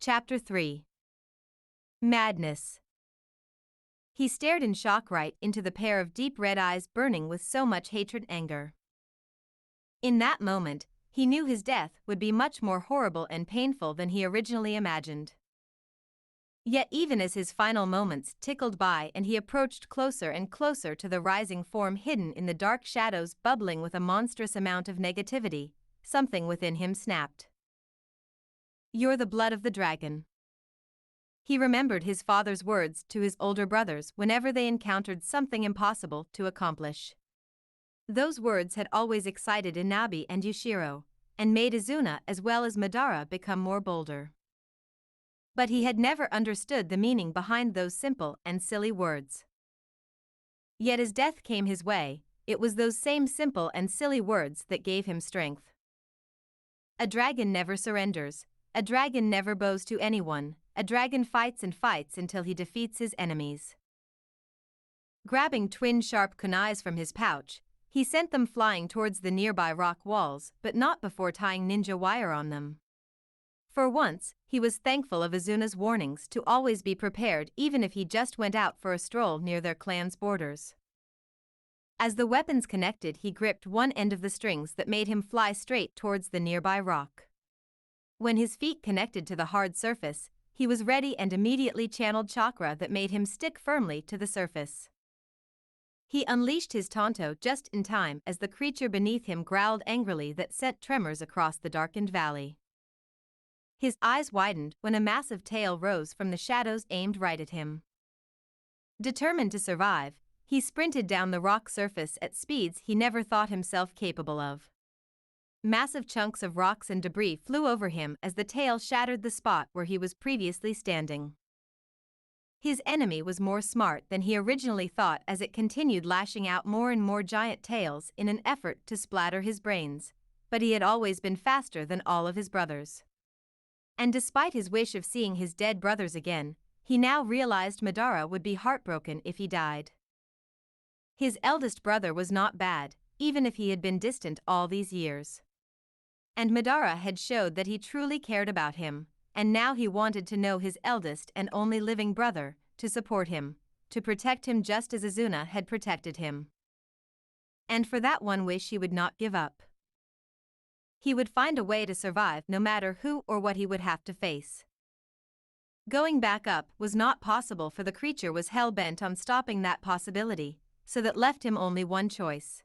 Chapter 3. Madness. He stared in shock right into the pair of deep red eyes burning with so much hatred and anger. In that moment, he knew his death would be much more horrible and painful than he originally imagined. Yet even as his final moments tickled by and he approached closer and closer to the rising form hidden in the dark shadows bubbling with a monstrous amount of negativity, something within him snapped. "You're the blood of the dragon." He remembered his father's words to his older brothers whenever they encountered something impossible to accomplish. Those words had always excited Inabi and Yushiro, and made Izuna as well as Madara become more bolder. But he had never understood the meaning behind those simple and silly words. Yet as death came his way, it was those same simple and silly words that gave him strength. A dragon never surrenders, a dragon never bows to anyone, a dragon fights and fights until he defeats his enemies. Grabbing twin sharp kunais from his pouch, he sent them flying towards the nearby rock walls, but not before tying ninja wire on them. For once, he was thankful of Izuna's warnings to always be prepared even if he just went out for a stroll near their clan's borders. As the weapons connected, he gripped one end of the strings that made him fly straight towards the nearby rock. When his feet connected to the hard surface, he was ready and immediately channeled chakra that made him stick firmly to the surface. He unleashed his Tonto just in time as the creature beneath him growled angrily that sent tremors across the darkened valley. His eyes widened when a massive tail rose from the shadows aimed right at him. Determined to survive, he sprinted down the rock surface at speeds he never thought himself capable of. Massive chunks of rocks and debris flew over him as the tail shattered the spot where he was previously standing. His enemy was more smart than he originally thought as it continued lashing out more and more giant tails in an effort to splatter his brains, but he had always been faster than all of his brothers. And despite his wish of seeing his dead brothers again, he now realized Madara would be heartbroken if he died. His eldest brother was not bad, even if he had been distant all these years. And Madara had showed that he truly cared about him, and now he wanted to know his eldest and only living brother, to support him, to protect him just as Izuna had protected him. And for that one wish he would not give up. He would find a way to survive no matter who or what he would have to face. Going back up was not possible, for the creature was hell-bent on stopping that possibility, so that left him only one choice.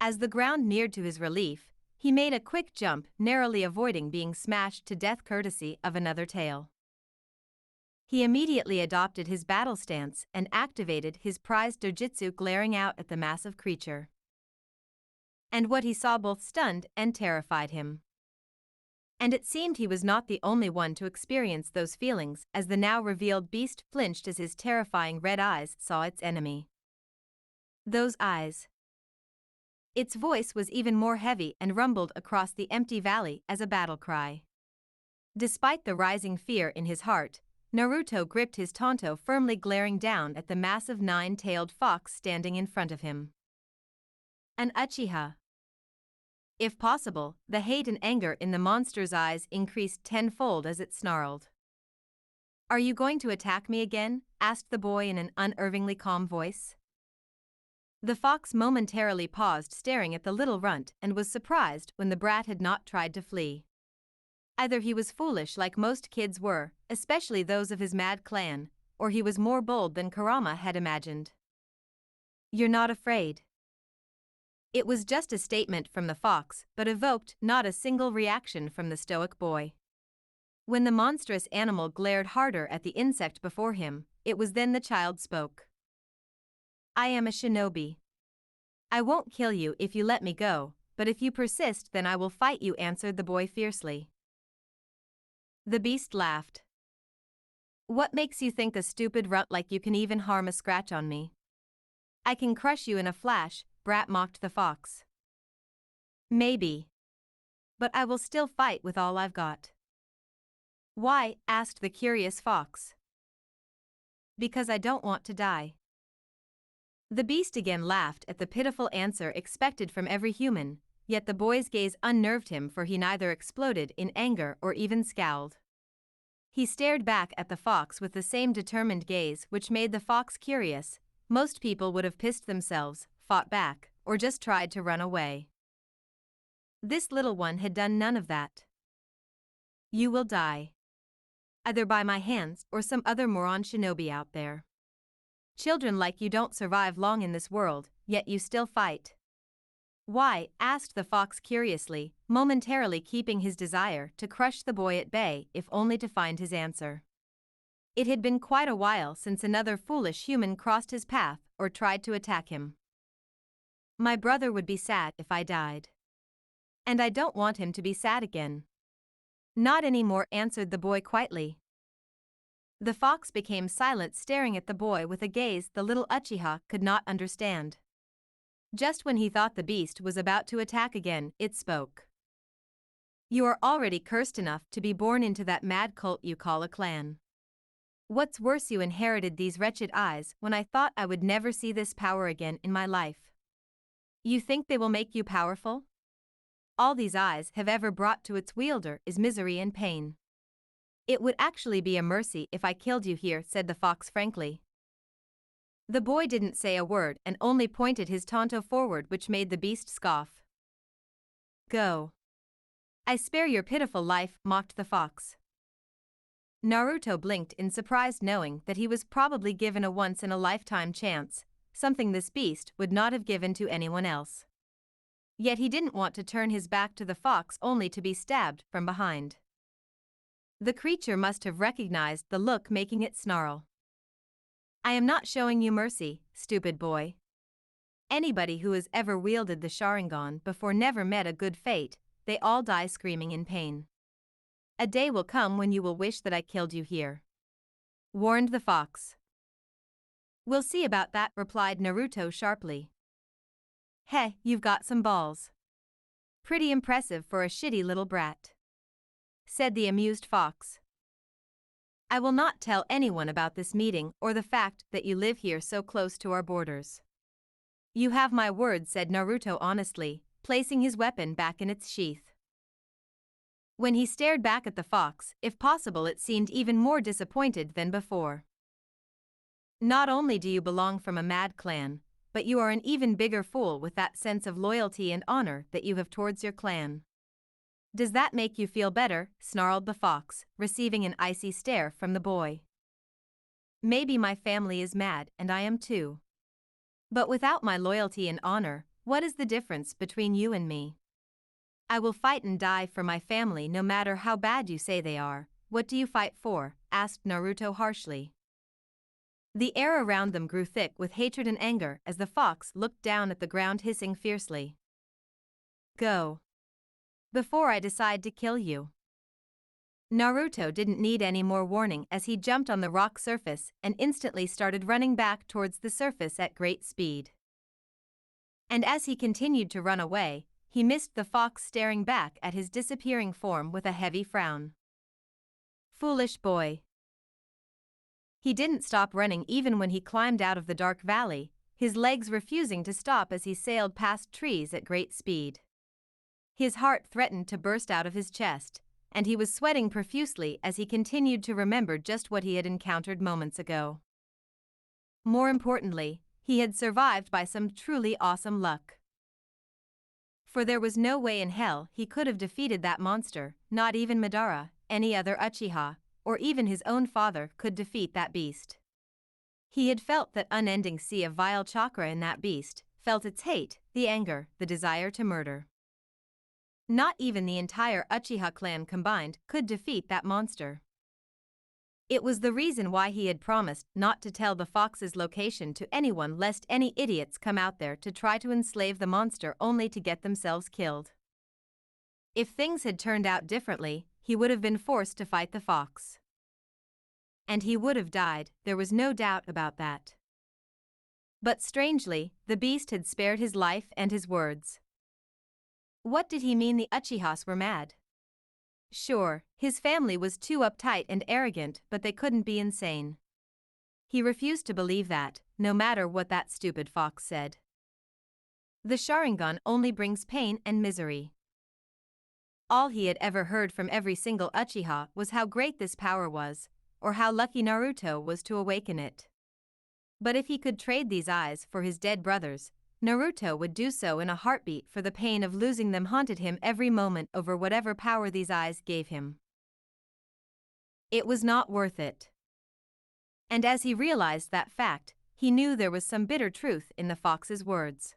As the ground neared to his relief, he made a quick jump, narrowly avoiding being smashed to death courtesy of another tail. He immediately adopted his battle stance and activated his prized dojutsu, glaring out at the massive creature. And what he saw both stunned and terrified him. And it seemed he was not the only one to experience those feelings as the now revealed beast flinched as his terrifying red eyes saw its enemy. Those eyes. Its voice was even more heavy and rumbled across the empty valley as a battle cry. Despite the rising fear in his heart, Naruto gripped his Tonto firmly, glaring down at the massive nine-tailed fox standing in front of him. An Uchiha. If possible, the hate and anger in the monster's eyes increased tenfold as it snarled. "Are you going to attack me again?" asked the boy in an unervingly calm voice. The fox momentarily paused, staring at the little runt, and was surprised when the brat had not tried to flee. Either he was foolish like most kids were, especially those of his mad clan, or he was more bold than Kurama had imagined. "You're not afraid?" It was just a statement from the fox, but evoked not a single reaction from the stoic boy. When the monstrous animal glared harder at the insect before him, it was then the child spoke. "I am a shinobi. I won't kill you if you let me go, but if you persist then I will fight you," answered the boy fiercely. The beast laughed. "What makes you think, a stupid runt like you can even harm a scratch on me? I can crush you in a flash," brat mocked the fox. "Maybe. But I will still fight with all I've got." "Why?" asked the curious fox. "Because I don't want to die." The beast again laughed at the pitiful answer expected from every human, yet the boy's gaze unnerved him, for he neither exploded in anger or even scowled. He stared back at the fox with the same determined gaze which made the fox curious. Most people would have pissed themselves, fought back, or just tried to run away. This little one had done none of that. You will die. Either by my hands or some other moron shinobi out there. Children like you don't survive long in this world, yet you still fight. Why? Asked the fox curiously, momentarily keeping his desire to crush the boy at bay if only to find his answer. It had been quite a while since another foolish human crossed his path or tried to attack him. My brother would be sad if I died. And I don't want him to be sad again. Not anymore, answered the boy quietly. The fox became silent, staring at the boy with a gaze the little Uchiha could not understand. Just when he thought the beast was about to attack again, it spoke. You are already cursed enough to be born into that mad cult you call a clan. What's worse, you inherited these wretched eyes when I thought I would never see this power again in my life. You think they will make you powerful? All these eyes have ever brought to its wielder is misery and pain. It would actually be a mercy if I killed you here, said the fox frankly. The boy didn't say a word and only pointed his tonto forward, which made the beast scoff. Go. I spare your pitiful life, mocked the fox. Naruto blinked in surprise, knowing that he was probably given a once-in-a-lifetime chance, something this beast would not have given to anyone else. Yet he didn't want to turn his back to the fox only to be stabbed from behind. The creature must have recognized the look, making it snarl. I am not showing you mercy, stupid boy. Anybody who has ever wielded the Sharingan before never met a good fate, they all die screaming in pain. A day will come when you will wish that I killed you here, warned the fox. We'll see about that, replied Naruto sharply. Heh, you've got some balls. Pretty impressive for a shitty little brat, said the amused fox. I will not tell anyone about this meeting or the fact that you live here so close to our borders. You have my word, said Naruto honestly, placing his weapon back in its sheath. When he stared back at the fox, if possible it seemed even more disappointed than before. Not only do you belong from a mad clan, but you are an even bigger fool with that sense of loyalty and honor that you have towards your clan. Does that make you feel better? Snarled the fox, receiving an icy stare from the boy. Maybe my family is mad and I am too. But without my loyalty and honor, what is the difference between you and me? I will fight and die for my family no matter how bad you say they are. What do you fight for? Asked Naruto harshly. The air around them grew thick with hatred and anger as the fox looked down at the ground, hissing fiercely. Go. Before I decide to kill you. Naruto didn't need any more warning as he jumped on the rock surface and instantly started running back towards the surface at great speed. And as he continued to run away, he missed the fox staring back at his disappearing form with a heavy frown. Foolish boy. He didn't stop running even when he climbed out of the dark valley, his legs refusing to stop as he sailed past trees at great speed. His heart threatened to burst out of his chest, and he was sweating profusely as he continued to remember just what he had encountered moments ago. More importantly, he had survived by some truly awesome luck. For there was no way in hell he could have defeated that monster, not even Madara, any other Uchiha, or even his own father could defeat that beast. He had felt that unending sea of vile chakra in that beast, felt its hate, the anger, the desire to murder. Not even the entire Uchiha clan combined could defeat that monster. It was the reason why he had promised not to tell the fox's location to anyone lest any idiots come out there to try to enslave the monster only to get themselves killed. If things had turned out differently, he would have been forced to fight the fox. And he would have died, there was no doubt about that. But strangely, the beast had spared his life and his words. What did he mean the Uchihas were mad? Sure, his family was too uptight and arrogant, but they couldn't be insane. He refused to believe that, no matter what that stupid fox said. The Sharingan only brings pain and misery. All he had ever heard from every single Uchiha was how great this power was, or how lucky Naruto was to awaken it. But if he could trade these eyes for his dead brothers, Naruto would do so in a heartbeat, for the pain of losing them haunted him every moment over whatever power these eyes gave him. It was not worth it. And as he realized that fact, he knew there was some bitter truth in the fox's words.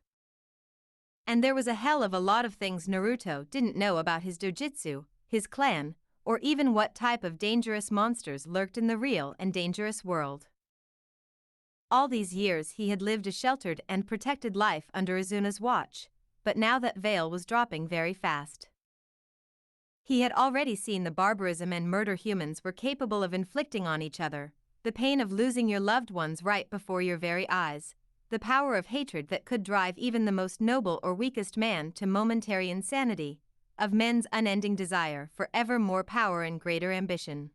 And there was a hell of a lot of things Naruto didn't know about his dojutsu, his clan, or even what type of dangerous monsters lurked in the real and dangerous world. All these years he had lived a sheltered and protected life under Izuna's watch, but now that veil was dropping very fast. He had already seen the barbarism and murder humans were capable of inflicting on each other, the pain of losing your loved ones right before your very eyes, the power of hatred that could drive even the most noble or weakest man to momentary insanity, of men's unending desire for ever more power and greater ambition.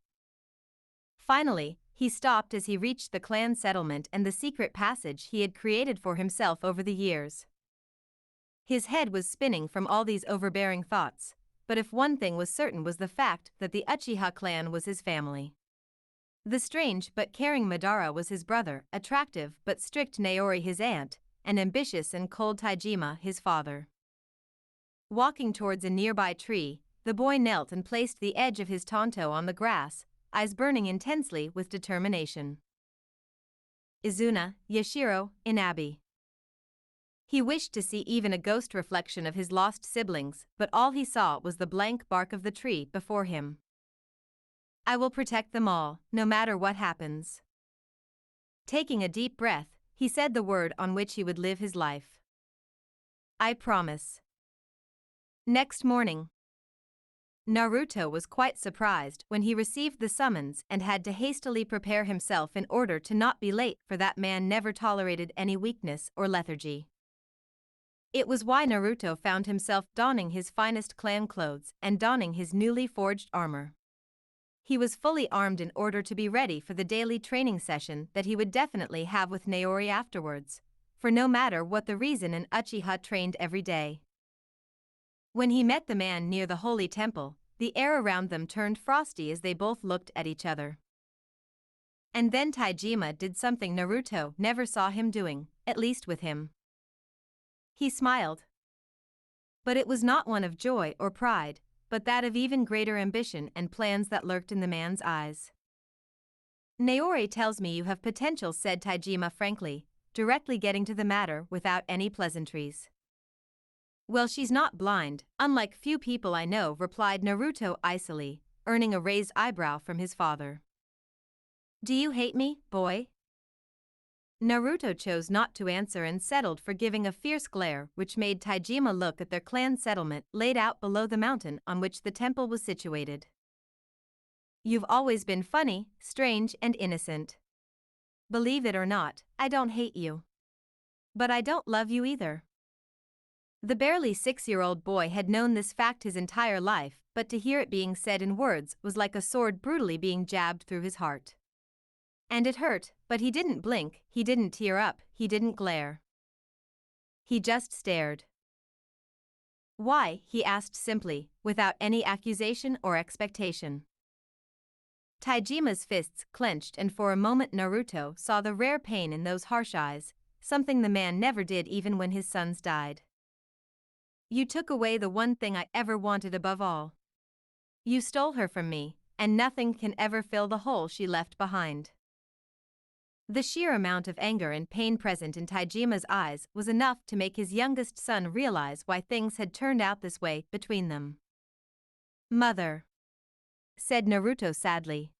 Finally, he stopped as he reached the clan settlement and the secret passage he had created for himself over the years. His head was spinning from all these overbearing thoughts, but if one thing was certain was the fact that the Uchiha clan was his family. The strange but caring Madara was his brother, attractive but strict Naori his aunt, and ambitious and cold Taijima his father. Walking towards a nearby tree, the boy knelt and placed the edge of his tanto on the grass, eyes burning intensely with determination. Izuna, Yashiro, Inabi. He wished to see even a ghost reflection of his lost siblings, but all he saw was the blank bark of the tree before him. I will protect them all, no matter what happens. Taking a deep breath, he said the word on which he would live his life. I promise. Next morning, Naruto was quite surprised when he received the summons and had to hastily prepare himself in order to not be late, for that man never tolerated any weakness or lethargy. It was why Naruto found himself donning his finest clan clothes and donning his newly forged armor. He was fully armed in order to be ready for the daily training session that he would definitely have with Naori afterwards, for no matter what the reason, an Uchiha trained every day. When he met the man near the holy temple, the air around them turned frosty as they both looked at each other. And then Taijima did something Naruto never saw him doing, at least with him. He smiled. But it was not one of joy or pride, but that of even greater ambition and plans that lurked in the man's eyes. Naori tells me you have potential, said Taijima frankly, directly getting to the matter without any pleasantries. Well, she's not blind, unlike few people I know, replied Naruto icily, earning a raised eyebrow from his father. Do you hate me, boy? Naruto chose not to answer and settled for giving a fierce glare which made Taijima look at their clan settlement laid out below the mountain on which the temple was situated. You've always been funny, strange, and innocent. Believe it or not, I don't hate you. But I don't love you either. The barely 6-year-old boy had known this fact his entire life, but to hear it being said in words was like a sword brutally being jabbed through his heart. And it hurt, but he didn't blink, he didn't tear up, he didn't glare. He just stared. Why? He asked simply, without any accusation or expectation. Taijima's fists clenched, and for a moment Naruto saw the rare pain in those harsh eyes, something the man never did even when his sons died. You took away the one thing I ever wanted above all. You stole her from me, and nothing can ever fill the hole she left behind. The sheer amount of anger and pain present in Taijima's eyes was enough to make his youngest son realize why things had turned out this way between them. Mother, said Naruto sadly.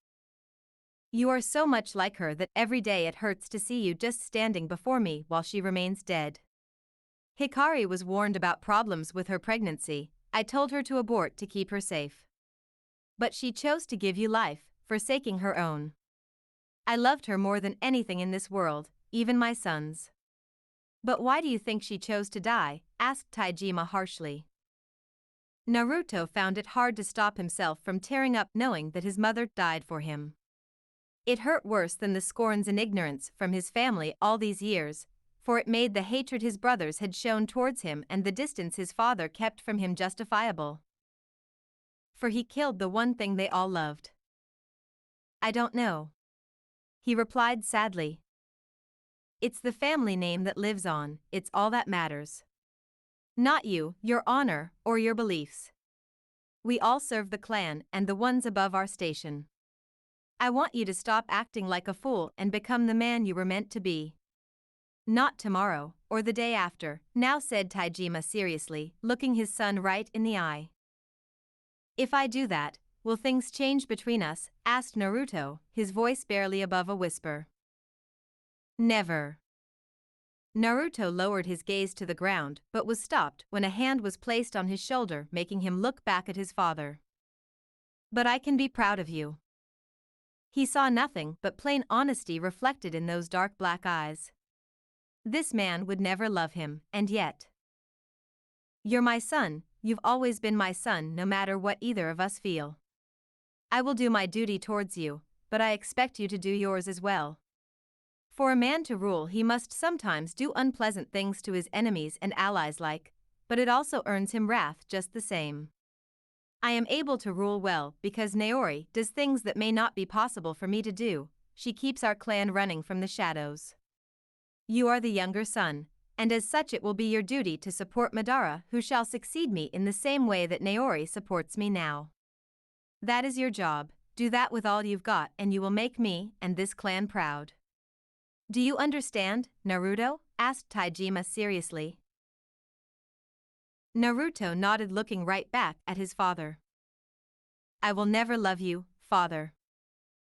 You are so much like her that every day it hurts to see you just standing before me while she remains dead. Hikari was warned about problems with her pregnancy. I told her to abort to keep her safe. But she chose to give you life, forsaking her own. I loved her more than anything in this world, even my sons. But why do you think she chose to die? Asked Taijima harshly. Naruto found it hard to stop himself from tearing up knowing that his mother died for him. It hurt worse than the scorns and ignorance from his family all these years, for it made the hatred his brothers had shown towards him and the distance his father kept from him justifiable. For he killed the one thing they all loved. I don't know. He replied sadly. It's the family name that lives on, it's all that matters. Not you, your honor, or your beliefs. We all serve the clan and the ones above our station. I want you to stop acting like a fool and become the man you were meant to be. Not tomorrow, or the day after, now said Taijima seriously, looking his son right in the eye. If I do that, will things change between us? Asked Naruto, his voice barely above a whisper. Never. Naruto lowered his gaze to the ground but was stopped when a hand was placed on his shoulder, making him look back at his father. But I can be proud of you. He saw nothing but plain honesty reflected in those dark black eyes. This man would never love him, and yet. You're my son, you've always been my son no matter what either of us feel. I will do my duty towards you, but I expect you to do yours as well. For a man to rule, he must sometimes do unpleasant things to his enemies and allies but it also earns him wrath just the same. I am able to rule well because Naori does things that may not be possible for me to do. She keeps our clan running from the shadows. You are the younger son, and as such it will be your duty to support Madara, who shall succeed me in the same way that Naori supports me now. That is your job, do that with all you've got and you will make me and this clan proud. Do you understand, Naruto? Asked Taijima seriously. Naruto nodded, looking right back at his father. I will never love you, father.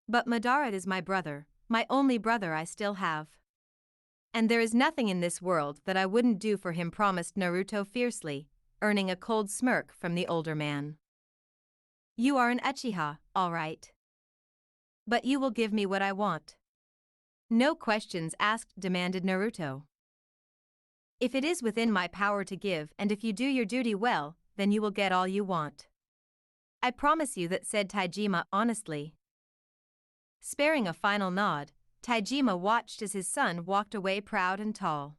But Madara is my brother, my only brother I still have. And there is nothing in this world that I wouldn't do for him, promised Naruto fiercely, earning a cold smirk from the older man. You are an Uchiha, all right. But you will give me what I want. No questions asked, demanded Naruto. If it is within my power to give and if you do your duty well, then you will get all you want. I promise you that, said Taijima honestly. Sparing a final nod, Taijima watched as his son walked away proud and tall.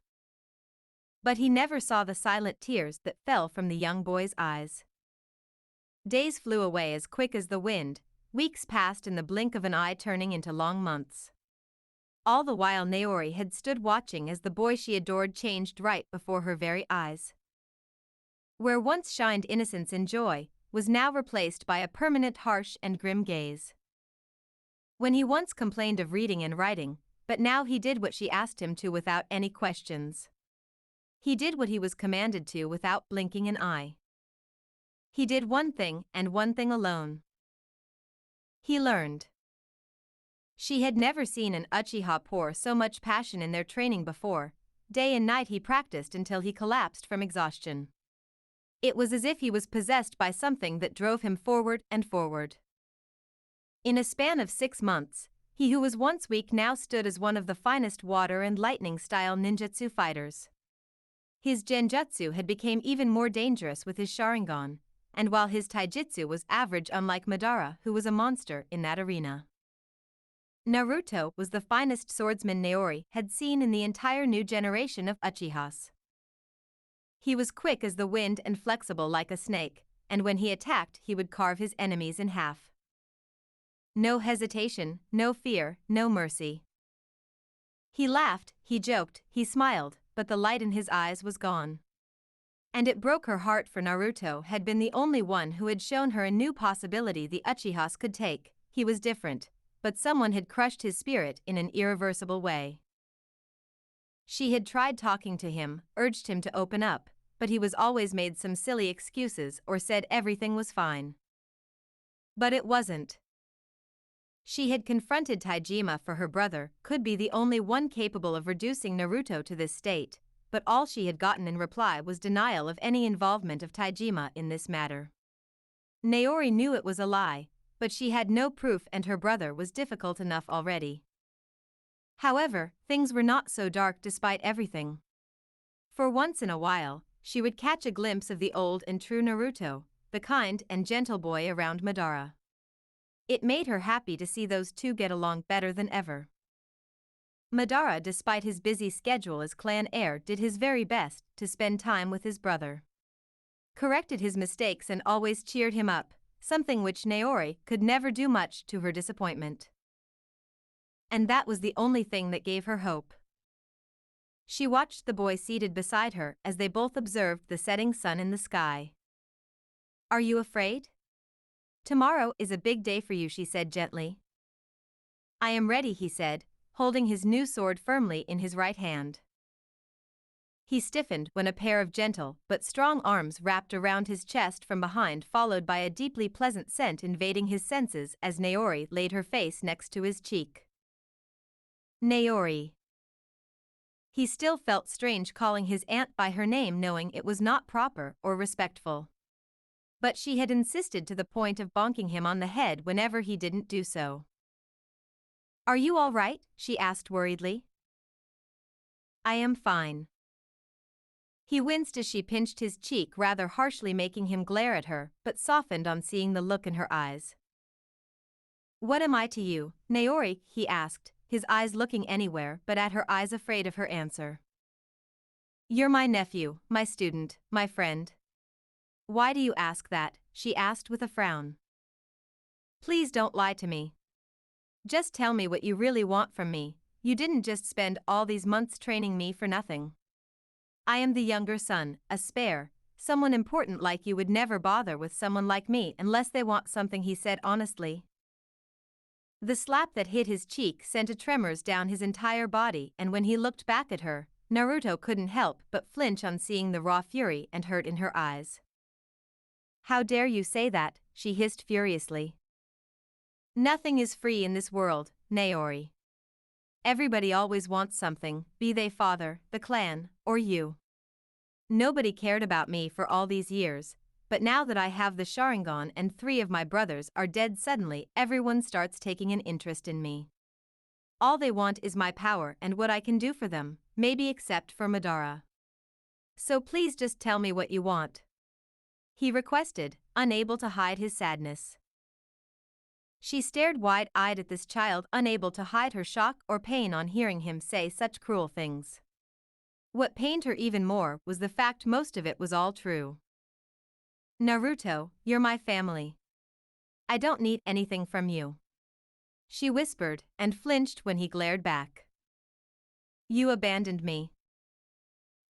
But he never saw the silent tears that fell from the young boy's eyes. Days flew away as quick as the wind, weeks passed in the blink of an eye, turning into long months. All the while Naori had stood watching as the boy she adored changed right before her very eyes. Where once shined innocence and joy, was now replaced by a permanent harsh and grim gaze. When he once complained of reading and writing, but now he did what she asked him to without any questions. He did what he was commanded to without blinking an eye. He did one thing and one thing alone. He learned. She had never seen an Uchiha pour so much passion in their training before. Day and night he practiced until he collapsed from exhaustion. It was as if he was possessed by something that drove him forward and forward. In a span of 6 months, he who was once weak now stood as one of the finest water and lightning-style ninjutsu fighters. His genjutsu had become even more dangerous with his Sharingan, and while his taijutsu was average, unlike Madara, who was a monster in that arena. Naruto was the finest swordsman Naori had seen in the entire new generation of Uchihas. He was quick as the wind and flexible like a snake, and when he attacked he would carve his enemies in half. No hesitation, no fear, no mercy. He laughed, he joked, he smiled, but the light in his eyes was gone. And it broke her heart, for Naruto had been the only one who had shown her a new possibility the Uchihas could take. He was different, but someone had crushed his spirit in an irreversible way. She had tried talking to him, urged him to open up, but he was always made some silly excuses or said everything was fine. But it wasn't. She had confronted Taijima, for her brother could be the only one capable of reducing Naruto to this state, but all she had gotten in reply was denial of any involvement of Taijima in this matter. Naori knew it was a lie, but she had no proof and her brother was difficult enough already. However, things were not so dark despite everything. For once in a while, she would catch a glimpse of the old and true Naruto, the kind and gentle boy around Madara. It made her happy to see those two get along better than ever. Madara, despite his busy schedule as clan heir, did his very best to spend time with his brother. Corrected his mistakes and always cheered him up, something which Naori could never do much to her disappointment. And that was the only thing that gave her hope. She watched the boy seated beside her as they both observed the setting sun in the sky. "Are you afraid? Tomorrow is a big day for you," she said gently. "I am ready," he said, holding his new sword firmly in his right hand. He stiffened when a pair of gentle but strong arms wrapped around his chest from behind, followed by a deeply pleasant scent invading his senses as Naori laid her face next to his cheek. Naori. He still felt strange calling his aunt by her name, knowing it was not proper or respectful. But she had insisted to the point of bonking him on the head whenever he didn't do so. "Are you all right?" she asked worriedly. "I am fine." He winced as she pinched his cheek rather harshly, making him glare at her, but softened on seeing the look in her eyes. "What am I to you, Naori?" he asked, his eyes looking anywhere but at her eyes, afraid of her answer. "You're my nephew, my student, my friend." "Why do you ask that?" she asked with a frown. "Please don't lie to me. Just tell me what you really want from me. You didn't just spend all these months training me for nothing. I am the younger son, a spare, someone important like you would never bother with someone like me unless they want something," he said honestly. The slap that hit his cheek sent a tremors down his entire body, and when he looked back at her, Naruto couldn't help but flinch on seeing the raw fury and hurt in her eyes. "How dare you say that?" she hissed furiously. "Nothing is free in this world, Naori. Everybody always wants something, be they father, the clan, or you. Nobody cared about me for all these years, but now that I have the Sharingan and 3 of my brothers are dead, suddenly everyone starts taking an interest in me. All they want is my power and what I can do for them, maybe except for Madara. So please just tell me what you want," he requested, unable to hide his sadness. She stared wide-eyed at this child, unable to hide her shock or pain on hearing him say such cruel things. What pained her even more was the fact most of it was all true. "Naruto, you're my family. I don't need anything from you," she whispered, and flinched when he glared back. "You abandoned me."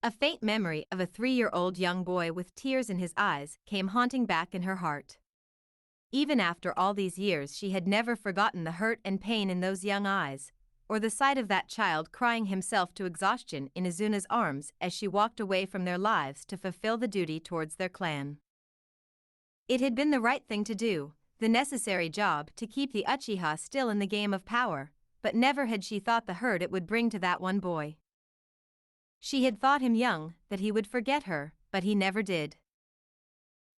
A faint memory of a 3-year-old young boy with tears in his eyes came haunting back in her heart. Even after all these years, she had never forgotten the hurt and pain in those young eyes, or the sight of that child crying himself to exhaustion in Izuna's arms as she walked away from their lives to fulfill the duty towards their clan. It had been the right thing to do, the necessary job to keep the Uchiha still in the game of power, but never had she thought the hurt it would bring to that one boy. She had thought him young, that he would forget her, but he never did.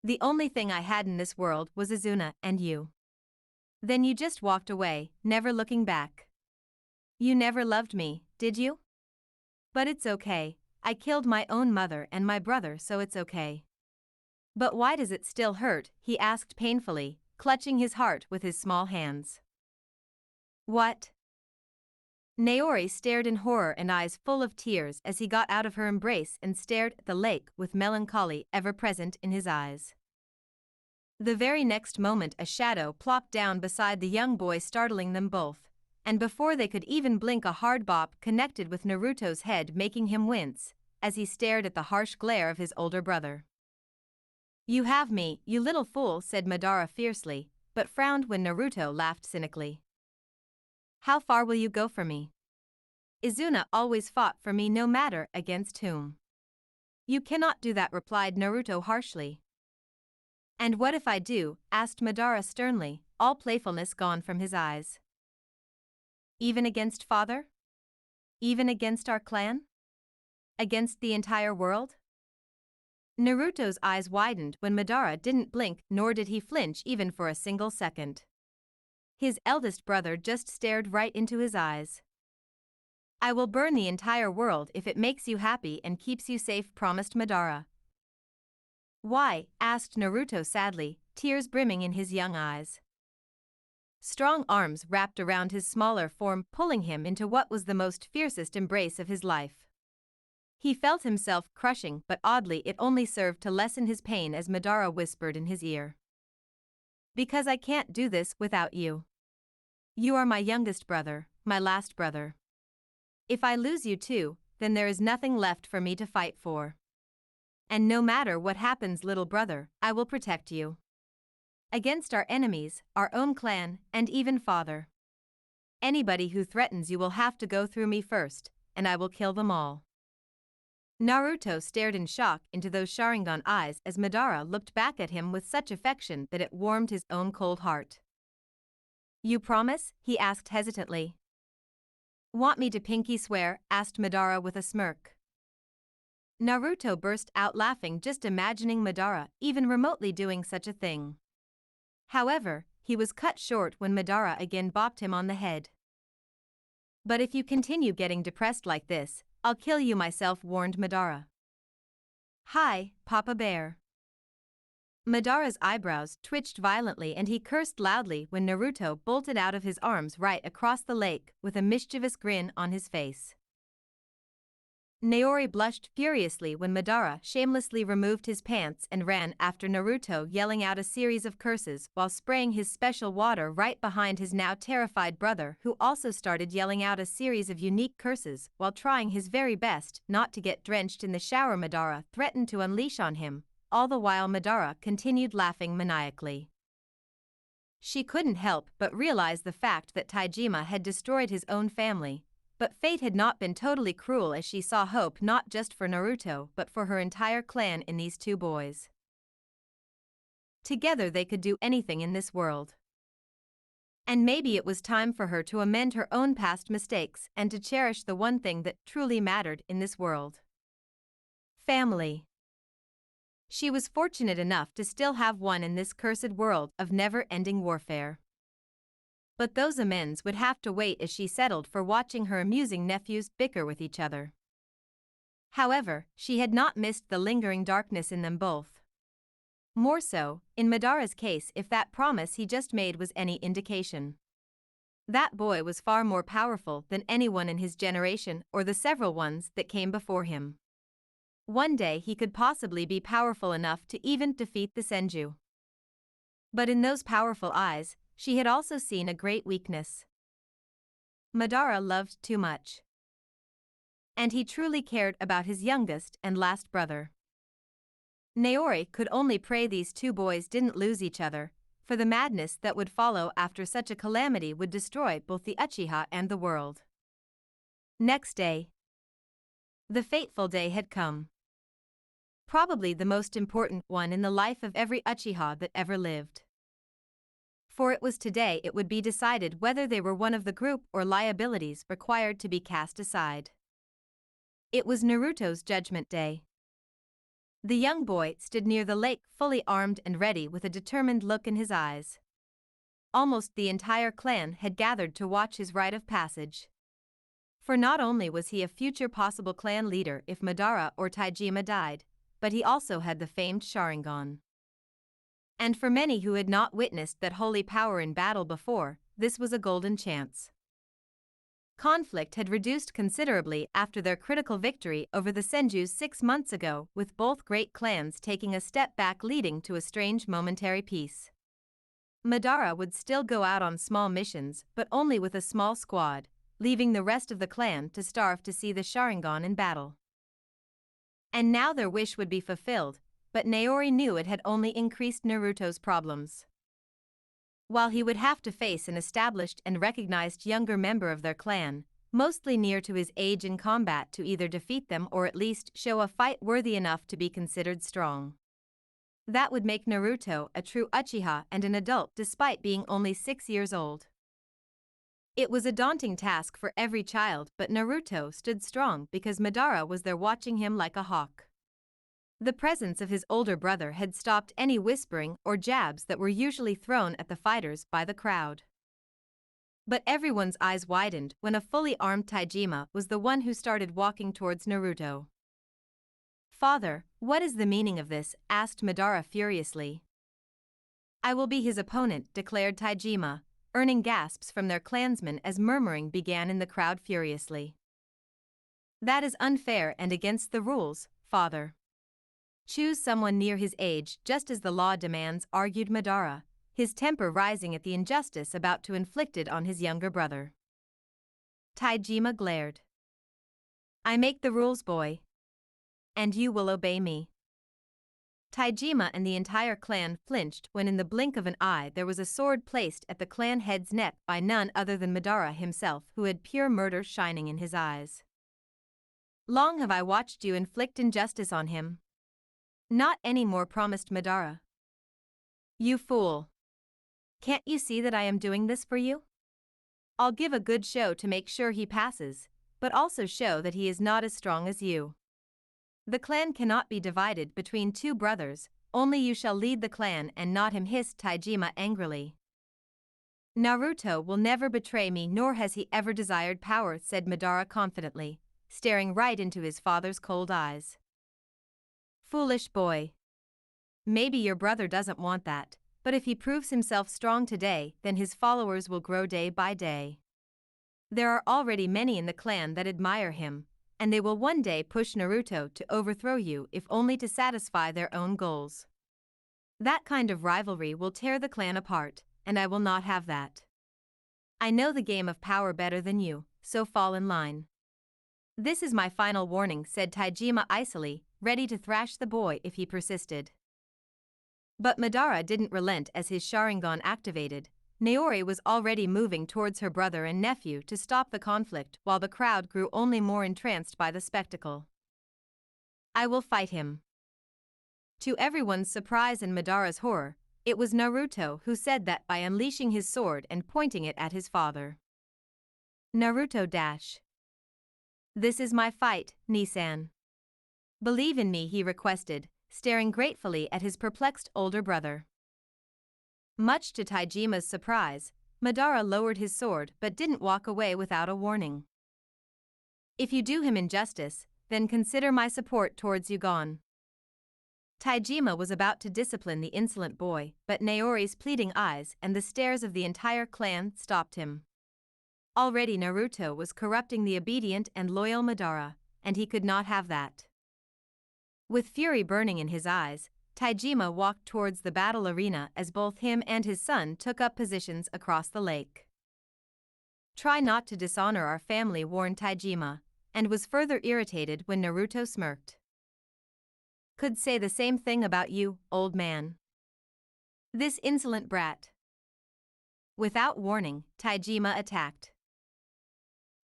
"The only thing I had in this world was Izuna and you. Then you just walked away, never looking back. You never loved me, did you? But it's okay, I killed my own mother and my brother, so it's okay." "But why does it still hurt?" he asked painfully, clutching his heart with his small hands. "What?" Naori stared in horror and eyes full of tears as he got out of her embrace and stared at the lake with melancholy ever present in his eyes. The very next moment a shadow plopped down beside the young boy, startling them both, and before they could even blink a hard bop connected with Naruto's head, making him wince as he stared at the harsh glare of his older brother. "You have me, you little fool," said Madara fiercely, but frowned when Naruto laughed cynically. "How far will you go for me? Izuna always fought for me no matter against whom." "You cannot do that," replied Naruto harshly. "And what if I do?" asked Madara sternly, all playfulness gone from his eyes. "Even against father? Even against our clan? Against the entire world?" Naruto's eyes widened when Madara didn't blink, nor did he flinch even for a single second. His eldest brother just stared right into his eyes. "I will burn the entire world if it makes you happy and keeps you safe," promised Madara. "Why?" asked Naruto sadly, tears brimming in his young eyes. Strong arms wrapped around his smaller form, pulling him into what was the most fiercest embrace of his life. He felt himself crushing, but oddly it only served to lessen his pain as Madara whispered in his ear. Because I can't do this without you. You are my youngest brother, my last brother. If I lose you too, then there is nothing left for me to fight for. And no matter what happens, little brother, I will protect you. Against our enemies, our own clan, and even father. Anybody who threatens you will have to go through me first, and I will kill them all. Naruto stared in shock into those Sharingan eyes as Madara looked back at him with such affection that it warmed his own cold heart. You promise? He asked hesitantly. Want me to pinky swear? Asked Madara with a smirk. Naruto burst out laughing just imagining Madara even remotely doing such a thing. However, he was cut short when Madara again bopped him on the head. But if you continue getting depressed like this, I'll kill you myself, warned Madara. Hi, Papa Bear. Madara's eyebrows twitched violently and he cursed loudly when Naruto bolted out of his arms right across the lake with a mischievous grin on his face. Naori blushed furiously when Madara shamelessly removed his pants and ran after Naruto, yelling out a series of curses while spraying his special water right behind his now terrified brother, who also started yelling out a series of unique curses while trying his very best not to get drenched in the shower Madara threatened to unleash on him, all the while Madara continued laughing maniacally. She couldn't help but realize the fact that Taijima had destroyed his own family. But fate had not been totally cruel as she saw hope not just for Naruto but for her entire clan in these two boys. Together they could do anything in this world. And maybe it was time for her to amend her own past mistakes and to cherish the one thing that truly mattered in this world. Family. She was fortunate enough to still have one in this cursed world of never-ending warfare. But those amends would have to wait as she settled for watching her amusing nephews bicker with each other. However, she had not missed the lingering darkness in them both. More so, in Madara's case, if that promise he just made was any indication. That boy was far more powerful than anyone in his generation or the several ones that came before him. One day he could possibly be powerful enough to even defeat the Senju. But in those powerful eyes, she had also seen a great weakness. Madara loved too much. And he truly cared about his youngest and last brother. Naori could only pray these two boys didn't lose each other, for the madness that would follow after such a calamity would destroy both the Uchiha and the world. Next day. The fateful day had come. Probably the most important one in the life of every Uchiha that ever lived. For it was today it would be decided whether they were one of the group or liabilities required to be cast aside. It was Naruto's judgment day. The young boy stood near the lake fully armed and ready with a determined look in his eyes. Almost the entire clan had gathered to watch his rite of passage. For not only was he a future possible clan leader if Madara or Taijima died, but he also had the famed Sharingan. And for many who had not witnessed that holy power in battle before, this was a golden chance. Conflict had reduced considerably after their critical victory over the Senjus 6 months ago, with both great clans taking a step back, leading to a strange momentary peace. Madara would still go out on small missions, but only with a small squad, leaving the rest of the clan to starve to see the Sharingan in battle. And now their wish would be fulfilled, but Naori knew it had only increased Naruto's problems. While he would have to face an established and recognized younger member of their clan, mostly near to his age in combat, to either defeat them or at least show a fight worthy enough to be considered strong. That would make Naruto a true Uchiha and an adult despite being only 6 years old. It was a daunting task for every child, but Naruto stood strong because Madara was there watching him like a hawk. The presence of his older brother had stopped any whispering or jabs that were usually thrown at the fighters by the crowd. But everyone's eyes widened when a fully armed Taijima was the one who started walking towards Naruto. "Father, what is the meaning of this?" asked Madara furiously. "I will be his opponent," declared Taijima, earning gasps from their clansmen as murmuring began in the crowd furiously. "That is unfair and against the rules, father. Choose someone near his age just as the law demands," argued Madara, his temper rising at the injustice about to inflicted on his younger brother. Taijima glared. I make the rules, boy. And you will obey me. Taijima and the entire clan flinched when in the blink of an eye there was a sword placed at the clan head's neck by none other than Madara himself, who had pure murder shining in his eyes. Long have I watched you inflict injustice on him. Not any more, promised Madara. You fool. Can't you see that I am doing this for you? I'll give a good show to make sure he passes, but also show that he is not as strong as you. The clan cannot be divided between two brothers, only you shall lead the clan and not him, hissed Taijima angrily. Naruto will never betray me, nor has he ever desired power, said Madara confidently, staring right into his father's cold eyes. Foolish boy. Maybe your brother doesn't want that, but if he proves himself strong today, then his followers will grow day by day. There are already many in the clan that admire him, and they will one day push Naruto to overthrow you if only to satisfy their own goals. That kind of rivalry will tear the clan apart, and I will not have that. I know the game of power better than you, so fall in line. This is my final warning, said Taijima icily, ready to thrash the boy if he persisted. But Madara didn't relent as his Sharingan activated. Naori was already moving towards her brother and nephew to stop the conflict while the crowd grew only more entranced by the spectacle. I will fight him. To everyone's surprise and Madara's horror, it was Naruto who said that by unleashing his sword and pointing it at his father. Naruto dash. This is my fight, Nisan. Believe in me, he requested, staring gratefully at his perplexed older brother. Much to Taijima's surprise, Madara lowered his sword but didn't walk away without a warning. If you do him injustice, then consider my support towards you gone. Taijima was about to discipline the insolent boy, but Naori's pleading eyes and the stares of the entire clan stopped him. Already Naruto was corrupting the obedient and loyal Madara, and he could not have that. With fury burning in his eyes, Taijima walked towards the battle arena as both him and his son took up positions across the lake. Try not to dishonor our family, warned Taijima, and was further irritated when Naruto smirked. Could say the same thing about you, old man. This insolent brat. Without warning, Taijima attacked.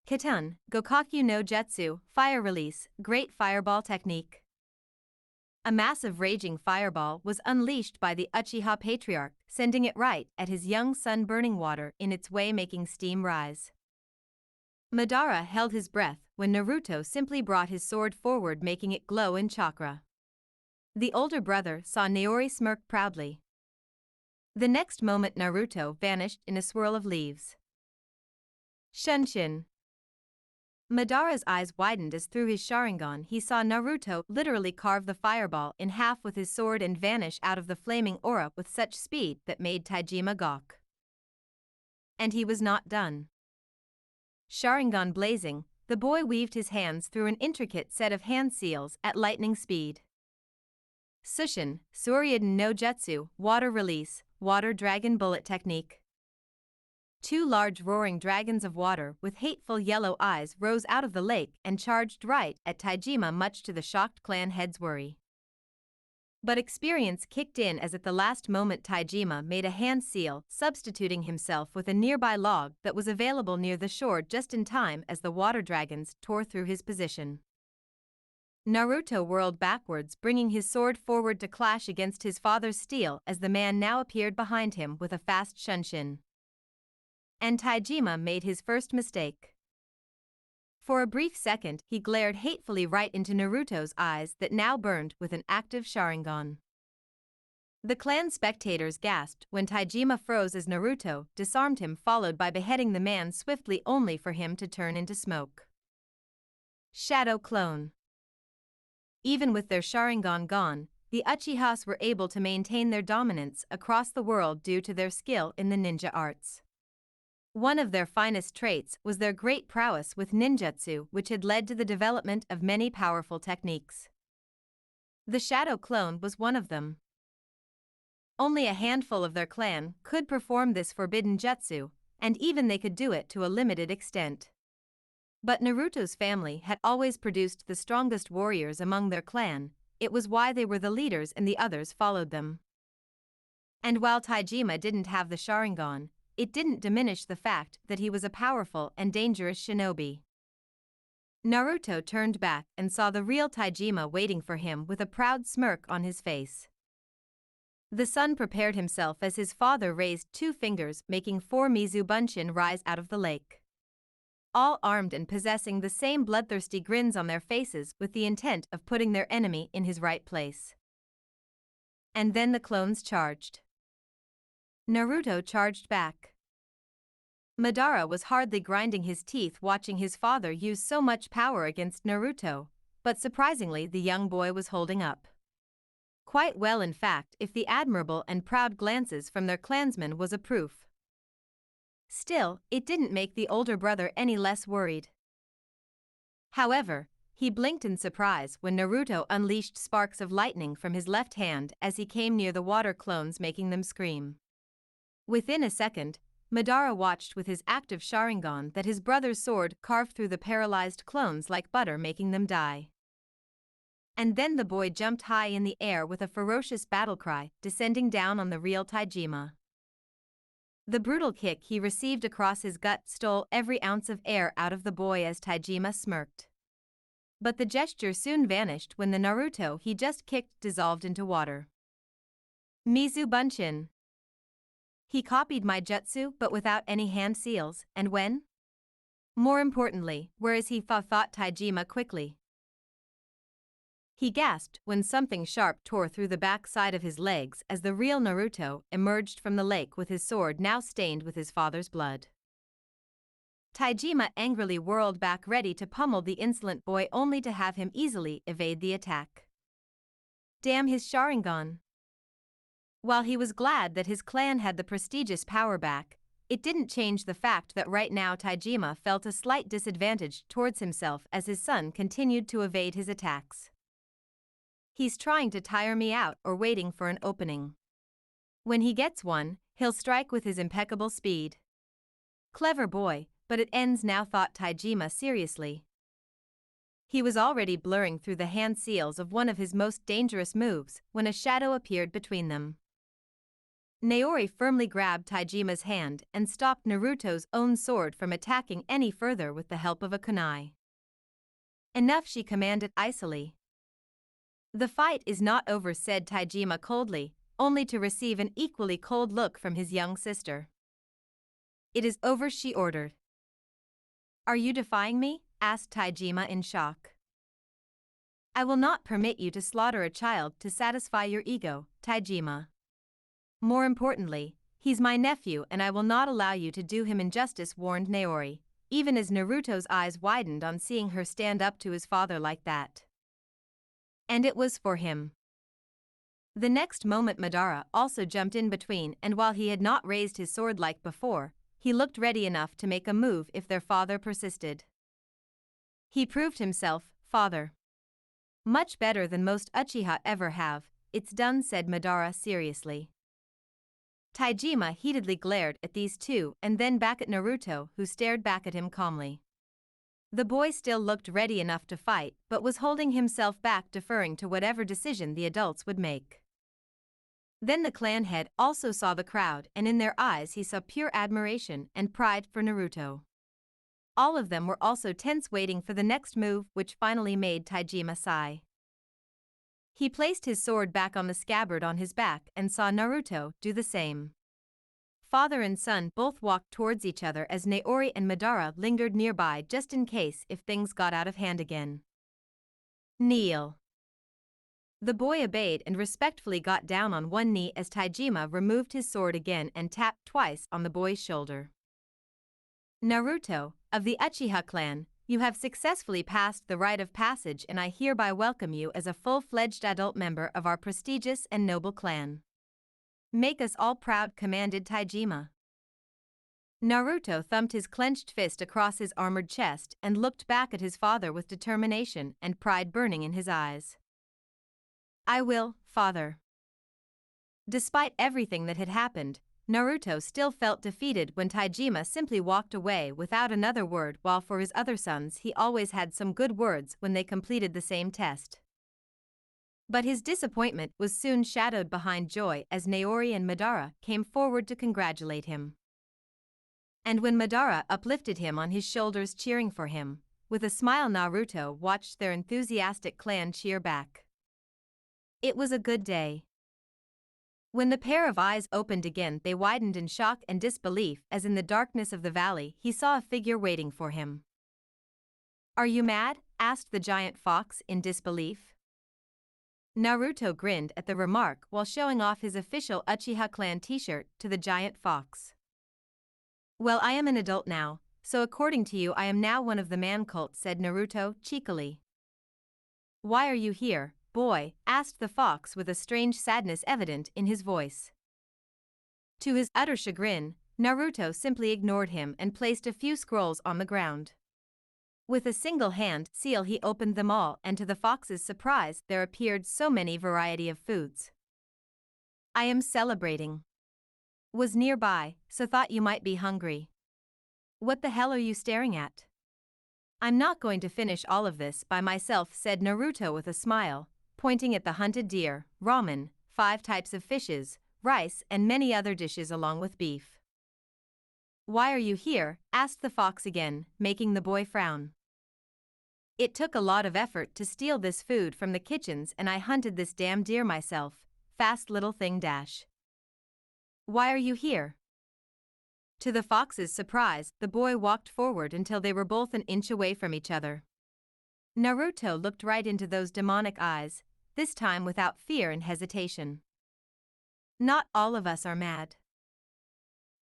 Kitun, Gokakyu no Jutsu, fire release, great fireball technique. A massive raging fireball was unleashed by the Uchiha patriarch, sending it right at his young son, burning water in its way, making steam rise. Madara held his breath when Naruto simply brought his sword forward, making it glow in chakra. The older brother saw Naori smirk proudly. The next moment Naruto vanished in a swirl of leaves. Shunshin. Madara's eyes widened as through his Sharingan he saw Naruto literally carve the fireball in half with his sword and vanish out of the flaming aura with such speed that made Taijima gawk. And he was not done. Sharingan blazing, the boy weaved his hands through an intricate set of hand seals at lightning speed. Sushin, Suryudan no Jutsu, water release, water dragon bullet technique. Two large roaring dragons of water with hateful yellow eyes rose out of the lake and charged right at Taijima, much to the shocked clan head's worry. But experience kicked in as at the last moment Taijima made a hand seal, substituting himself with a nearby log that was available near the shore just in time as the water dragons tore through his position. Naruto whirled backwards, bringing his sword forward to clash against his father's steel as the man now appeared behind him with a fast shunshin. And Taijima made his first mistake. For a brief second, he glared hatefully right into Naruto's eyes that now burned with an active Sharingan. The clan spectators gasped when Taijima froze as Naruto disarmed him, followed by beheading the man swiftly, only for him to turn into smoke. Shadow clone. Even with their Sharingan gone, the Uchihas were able to maintain their dominance across the world due to their skill in the ninja arts. One of their finest traits was their great prowess with ninjutsu, which had led to the development of many powerful techniques. The shadow clone was one of them. only a handful of their clan could perform this forbidden jutsu, and even they could do it to a limited extent. But Naruto's family had always produced the strongest warriors among their clan. It was why they were the leaders and the others followed them. And while Taijima didn't have the Sharingan, it didn't diminish the fact that he was a powerful and dangerous shinobi. Naruto turned back and saw the real Taijima waiting for him with a proud smirk on his face. The son prepared himself as his father raised 2 fingers, making 4 Mizu Bunshin rise out of the lake. All armed and possessing the same bloodthirsty grins on their faces with the intent of putting their enemy in his right place. And then the clones charged. Naruto charged back. Madara was hardly grinding his teeth watching his father use so much power against Naruto, but surprisingly the young boy was holding up quite well, in fact, if the admirable and proud glances from their clansmen was a proof. Still, it didn't make the older brother any less worried. However, he blinked in surprise when Naruto unleashed sparks of lightning from his left hand as he came near the water clones, making them scream. Within a second, Madara watched with his active Sharingan that his brother's sword carved through the paralyzed clones like butter, making them die. And then the boy jumped high in the air with a ferocious battle cry, descending down on the real Taijima. The brutal kick he received across his gut stole every ounce of air out of the boy as Taijima smirked. But the gesture soon vanished when the Naruto he just kicked dissolved into water. Mizu Bunshin. He copied my jutsu but without any hand seals, and when? More importantly, where is he? Thought Taijima quickly. He gasped when something sharp tore through the back side of his legs as the real Naruto emerged from the lake with his sword now stained with his father's blood. Taijima angrily whirled back, ready to pummel the insolent boy, only to have him easily evade the attack. Damn his Sharingan! While he was glad that his clan had the prestigious power back, it didn't change the fact that right now Taijima felt a slight disadvantage towards himself as his son continued to evade his attacks. He's trying to tire me out or waiting for an opening. When he gets one, he'll strike with his impeccable speed. Clever boy, but it ends now, thought Taijima seriously. He was already blurring through the hand seals of one of his most dangerous moves when a shadow appeared between them. Naori firmly grabbed Taijima's hand and stopped Naruto's own sword from attacking any further with the help of a kunai. Enough, she commanded icily. The fight is not over, said Taijima coldly, only to receive an equally cold look from his young sister. It is over, she ordered. Are you defying me? Asked Taijima in shock. I will not permit you to slaughter a child to satisfy your ego, Taijima. More importantly, he's my nephew and I will not allow you to do him injustice, warned Naori, even as Naruto's eyes widened on seeing her stand up to his father like that. And it was for him. The next moment Madara also jumped in between, and while he had not raised his sword like before, he looked ready enough to make a move if their father persisted. He proved himself, father. Much better than most Uchiha ever have. It's done, said Madara seriously. Taijima heatedly glared at these two and then back at Naruto, who stared back at him calmly. The boy still looked ready enough to fight but was holding himself back, deferring to whatever decision the adults would make. Then the clan head also saw the crowd, and in their eyes he saw pure admiration and pride for Naruto. All of them were also tense, waiting for the next move, which finally made Taijima sigh. He placed his sword back on the scabbard on his back and saw Naruto do the same. Father and son both walked towards each other as Naori and Madara lingered nearby just in case if things got out of hand again. Kneel. The boy obeyed and respectfully got down on one knee as Taijima removed his sword again and tapped twice on the boy's shoulder. Naruto, of the Uchiha clan, you have successfully passed the rite of passage, and I hereby welcome you as a full-fledged adult member of our prestigious and noble clan. Make us all proud, commanded Taijima. Naruto thumped his clenched fist across his armored chest and looked back at his father with determination and pride burning in his eyes. I will, father. Despite everything that had happened, Naruto still felt defeated when Taijima simply walked away without another word, while for his other sons he always had some good words when they completed the same test. But his disappointment was soon shadowed behind joy as Naori and Madara came forward to congratulate him. And when Madara uplifted him on his shoulders cheering for him, with a smile Naruto watched their enthusiastic clan cheer back. It was a good day. When the pair of eyes opened again, they widened in shock and disbelief as in the darkness of the valley he saw a figure waiting for him. "Are you mad?" asked the giant fox in disbelief. Naruto grinned at the remark while showing off his official Uchiha clan t-shirt to the giant fox. "Well, I am an adult now, so according to you I am now one of the man cult," said Naruto cheekily. "Why are you here, boy?" asked the fox with a strange sadness evident in his voice. To his utter chagrin, Naruto simply ignored him and placed a few scrolls on the ground. With a single hand seal he opened them all, and to the fox's surprise there appeared so many variety of foods. "I am celebrating. Was nearby, so thought you might be hungry. What the hell are you staring at?" "I'm not going to finish all of this by myself," said Naruto with a smile, pointing at the hunted deer, ramen, 5 types of fishes, rice and many other dishes along with beef. "Why are you here?" asked the fox again, making the boy frown. "It took a lot of effort to steal this food from the kitchens and I hunted this damn deer myself, fast little thing dash." "Why are you here?" To the fox's surprise, the boy walked forward until they were both an inch away from each other. Naruto looked right into those demonic eyes, this time without fear and hesitation. "Not all of us are mad."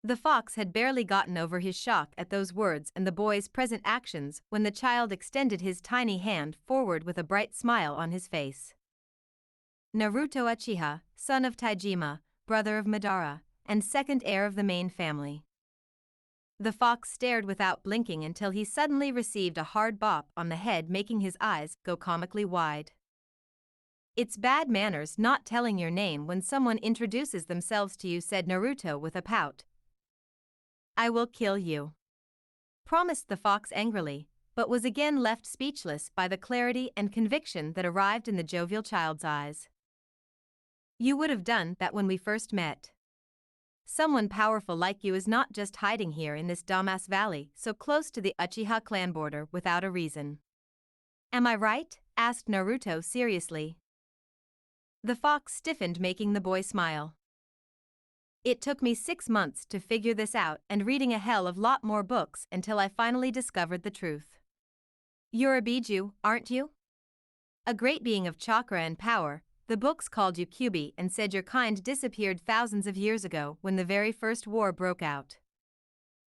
The fox had barely gotten over his shock at those words and the boy's present actions when the child extended his tiny hand forward with a bright smile on his face. "Naruto Uchiha, son of Taijima, brother of Madara, and second heir of the main family." The fox stared without blinking until he suddenly received a hard bop on the head, making his eyes go comically wide. "It's bad manners not telling your name when someone introduces themselves to you," said Naruto with a pout. "I will kill you," promised the fox angrily, but was again left speechless by the clarity and conviction that arrived in the jovial child's eyes. "You would have done that when we first met. Someone powerful like you is not just hiding here in this dumbass valley so close to the Uchiha clan border without a reason. Am I right?" asked Naruto seriously. The fox stiffened, making the boy smile. "It took me 6 months to figure this out and reading a hell of lot more books until I finally discovered the truth. You're a Biju, aren't you? A great being of chakra and power. The books called you Kyuubi and said your kind disappeared thousands of years ago when the very first war broke out.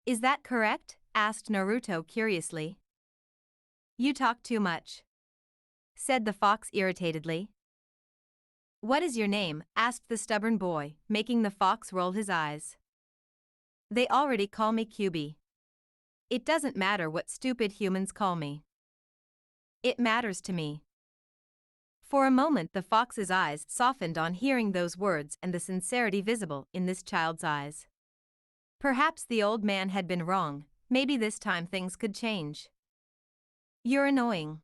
Is that correct?" asked Naruto curiously. "You talk too much," said the fox irritatedly. "What is your name?" asked the stubborn boy, making the fox roll his eyes. "They already call me Kyuubi. It doesn't matter what stupid humans call me. It matters to me." For a moment the fox's eyes softened on hearing those words and the sincerity visible in this child's eyes. Perhaps the old man had been wrong, maybe this time things could change. "You're annoying,"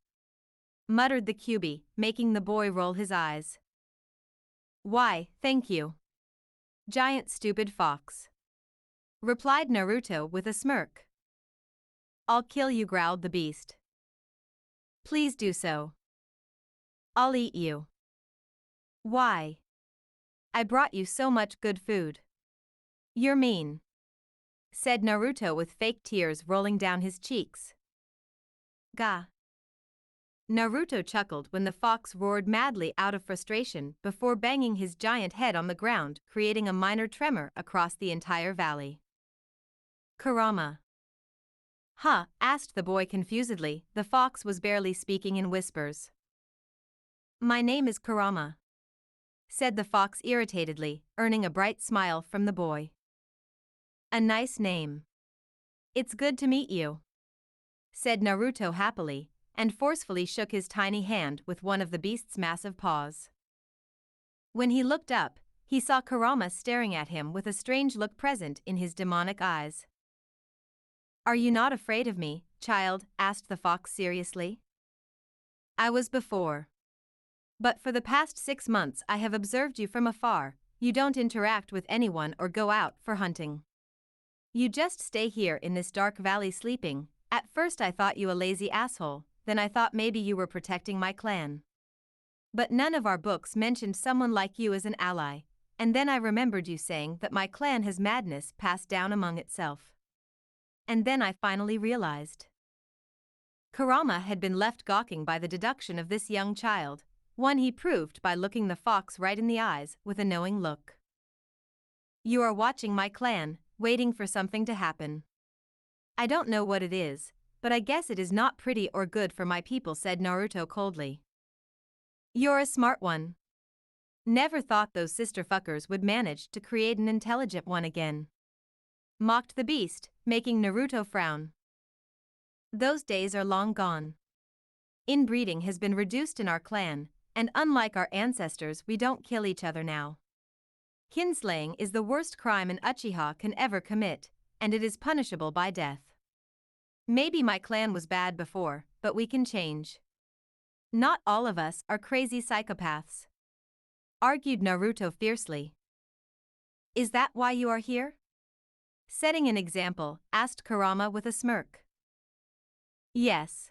muttered the Kyuubi, making the boy roll his eyes. "Why, thank you, giant stupid fox," replied Naruto with a smirk. "I'll kill you," growled the beast. "Please do so. I'll eat you." "Why? I brought you so much good food." "You're mean," said Naruto with fake tears rolling down his cheeks. "Gah." Naruto chuckled when the fox roared madly out of frustration before banging his giant head on the ground, creating a minor tremor across the entire valley. "Kurama." "Huh?" asked the boy confusedly. The fox was barely speaking in whispers. "My name is Kurama," said the fox irritatedly, earning a bright smile from the boy. "A nice name. It's good to meet you," said Naruto happily, and forcefully shook his tiny hand with one of the beast's massive paws. When he looked up, he saw Kurama staring at him with a strange look present in his demonic eyes. "Are you not afraid of me, child?" asked the fox seriously. "I was before. But for the past 6 months I have observed you from afar. You don't interact with anyone or go out for hunting. You just stay here in this dark valley sleeping. At first I thought you a lazy asshole, then I thought maybe you were protecting my clan. But none of our books mentioned someone like you as an ally, and then I remembered you saying that my clan has madness passed down among itself. And then I finally realized." Kurama had been left gawking by the deduction of this young child, one he proved by looking the fox right in the eyes with a knowing look. "You are watching my clan, waiting for something to happen. I don't know what it is, but I guess it is not pretty or good for my people," said Naruto coldly. "You're a smart one. Never thought those sister fuckers would manage to create an intelligent one again," mocked the beast, making Naruto frown. "Those days are long gone. Inbreeding has been reduced in our clan, and unlike our ancestors, we don't kill each other now. Kinslaying is the worst crime an Uchiha can ever commit, and it is punishable by death. Maybe my clan was bad before, but we can change. Not all of us are crazy psychopaths," argued Naruto fiercely. "Is that why you are here?" setting an example, asked Kurama with a smirk. "Yes."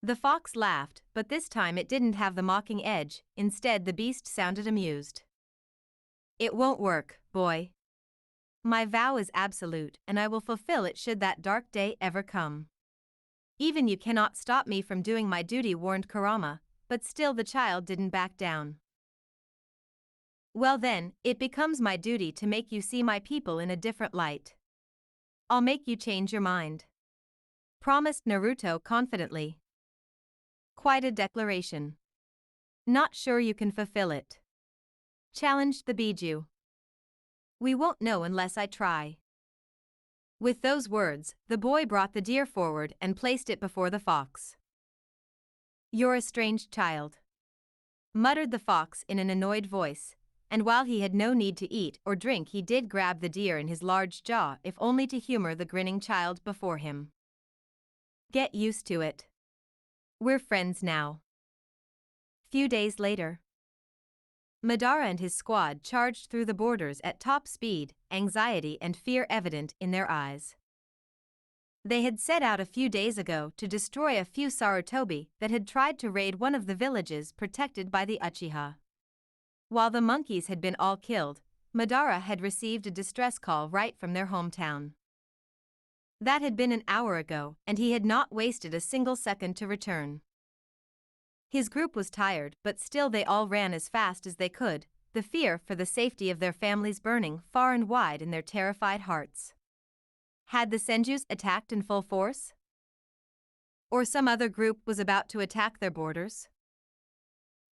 The fox laughed, but this time it didn't have the mocking edge. Instead, the beast sounded amused. "It won't work, boy. My vow is absolute, and I will fulfill it should that dark day ever come. Even you cannot stop me from doing my duty," warned Kurama, but still the child didn't back down. "Well then, it becomes my duty to make you see my people in a different light. I'll make you change your mind," promised Naruto confidently. "Quite a declaration. Not sure you can fulfill it?" challenged the Biju. "We won't know unless I try." With those words, the boy brought the deer forward and placed it before the fox. "You're a strange child," muttered the fox in an annoyed voice, and while he had no need to eat or drink, he did grab the deer in his large jaw, if only to humor the grinning child before him. "Get used to it. We're friends now." Few days later, Madara and his squad charged through the borders at top speed, anxiety and fear evident in their eyes. They had set out a few days ago to destroy a few Sarutobi that had tried to raid one of the villages protected by the Uchiha. While the monkeys had been all killed, Madara had received a distress call right from their hometown. That had been an hour ago, and he had not wasted a single second to return. His group was tired, but still they all ran as fast as they could, the fear for the safety of their families burning far and wide in their terrified hearts. Had the Senjus attacked in full force? Or some other group was about to attack their borders?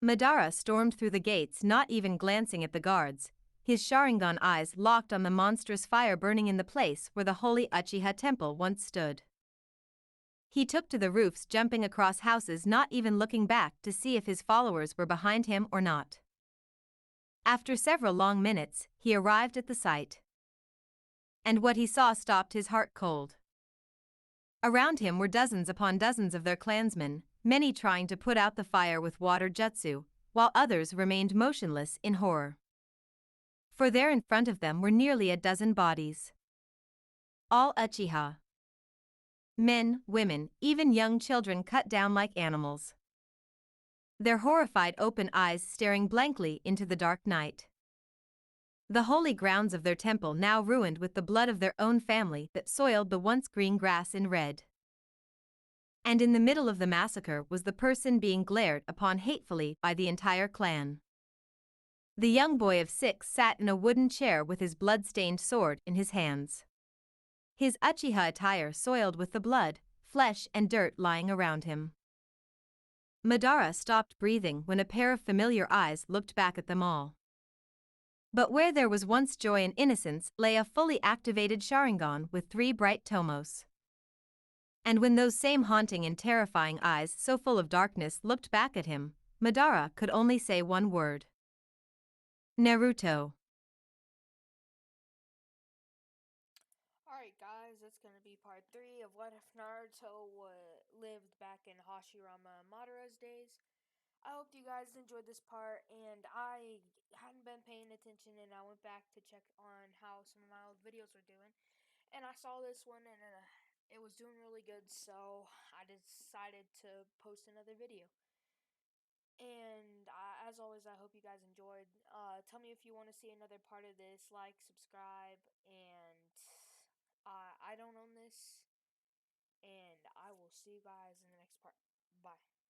Madara stormed through the gates, not even glancing at the guards, his Sharingan eyes locked on the monstrous fire burning in the place where the holy Uchiha temple once stood. He took to the roofs, jumping across houses, not even looking back to see if his followers were behind him or not. After several long minutes, he arrived at the site. And what he saw stopped his heart cold. Around him were dozens upon dozens of their clansmen, many trying to put out the fire with water jutsu, while others remained motionless in horror. For there in front of them were nearly a dozen bodies. All Uchiha. Men, women, even young children cut down like animals. Their horrified open eyes staring blankly into the dark night. The holy grounds of their temple now ruined with the blood of their own family that soiled the once green grass in red. And in the middle of the massacre was the person being glared upon hatefully by the entire clan. The young boy of 6 sat in a wooden chair with his blood-stained sword in his hands. His Uchiha attire soiled with the blood, flesh and dirt lying around him. Madara stopped breathing when a pair of familiar eyes looked back at them all. But where there was once joy and innocence lay a fully activated Sharingan with 3 bright tomos. And when those same haunting and terrifying eyes so full of darkness looked back at him, Madara could only say one word. Naruto. Alright guys, that's gonna be part 3 of what if Naruto lived back in Hashirama and Madara's days. I hope you guys enjoyed this part, and I hadn't been paying attention, and I went back to check on how some of my old videos were doing, and I saw this one, and it was doing really good, so I decided to post another video. And as always, I hope you guys enjoyed. Tell me if you want to see another part of this. Like, subscribe, and I don't own this. And I will see you guys in the next part. Bye.